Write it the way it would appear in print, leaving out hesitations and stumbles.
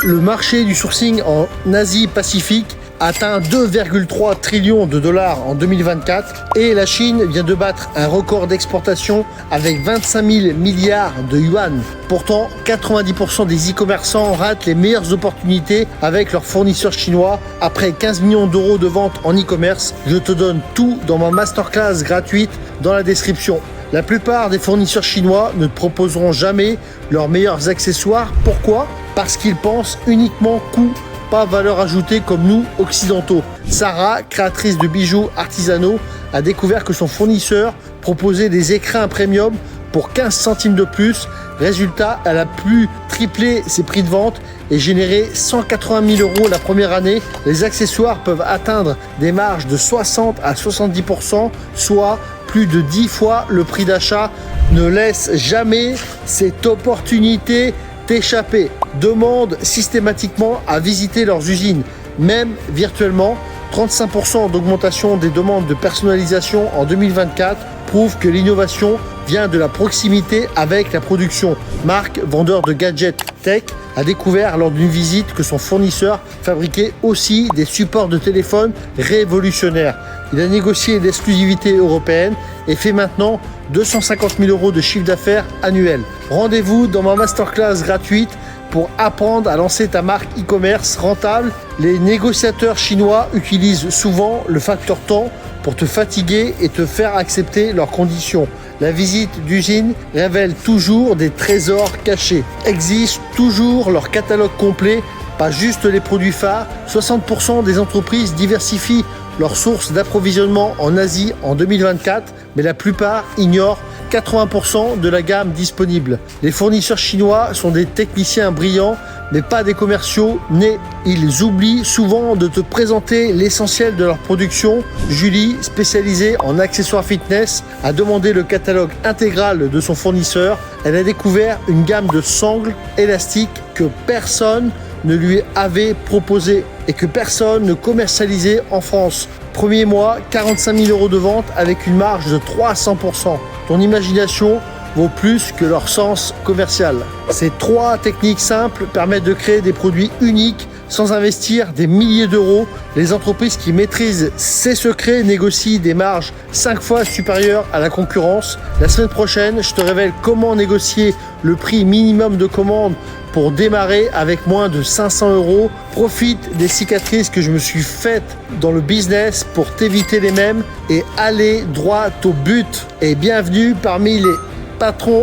Le marché du sourcing en Asie-Pacifique atteint 2,3 trillions de dollars en 2024 et la Chine vient de battre un record d'exportation avec 25 000 milliards de yuan. Pourtant, 90% des e-commerçants ratent les meilleures opportunités avec leurs fournisseurs chinois. Après 15 millions d'euros de ventes en e-commerce, je te donne tout dans ma masterclass gratuite dans la description. La plupart des fournisseurs chinois ne te proposeront jamais leurs meilleurs accessoires. Pourquoi ? Parce qu'ils pensent uniquement coût, pas valeur ajoutée comme nous, occidentaux. Sarah, créatrice de bijoux artisanaux, a découvert que son fournisseur proposait des écrins premium pour 15 centimes de plus. Résultat, elle a pu tripler ses prix de vente et générer 180 000 euros la première année. Les accessoires peuvent atteindre des marges de 60 à 70%, soit plus de 10 fois le prix d'achat. Ne laisse jamais cette opportunité t'échapper. Demande systématiquement à visiter leurs usines, même virtuellement. 35% d'augmentation des demandes de personnalisation en 2024 prouve que l'innovation vient de la proximité avec la production. Marc, vendeur de gadgets tech, a découvert lors d'une visite que son fournisseur fabriquait aussi des supports de téléphone révolutionnaires. Il a négocié l'exclusivité européenne et fait maintenant 250 000 euros de chiffre d'affaires annuel. Rendez-vous dans ma masterclass gratuite pour apprendre à lancer ta marque e-commerce rentable. Les négociateurs chinois utilisent souvent le facteur temps pour te fatiguer et te faire accepter leurs conditions. La visite d'usine révèle toujours des trésors cachés. Existe toujours leur catalogue complet, pas juste les produits phares. 60% des entreprises diversifient leurs sources d'approvisionnement en Asie en 2024, mais la plupart ignorent 80% de la gamme disponible. Les fournisseurs chinois sont des techniciens brillants, mais pas des commerciaux nés. Ils oublient souvent de te présenter l'essentiel de leur production. Julie, spécialisée en accessoires fitness, a demandé le catalogue intégral de son fournisseur. Elle a découvert une gamme de sangles élastiques que personne ne lui avait proposé et que personne ne commercialisait en France. Premier mois, 45 000 euros de vente avec une marge de 300%. Ton imagination vaut plus que leur sens commercial. Ces 3 techniques simples permettent de créer des produits uniques sans investir des milliers d'euros. Les entreprises qui maîtrisent ces secrets négocient des marges 5 fois supérieures à la concurrence. La semaine prochaine, je te révèle comment négocier le prix minimum de commande pour démarrer avec moins de 500 euros. Profite des cicatrices que je me suis faites dans le business pour t'éviter les mêmes et aller droit au but. Et bienvenue parmi les patrons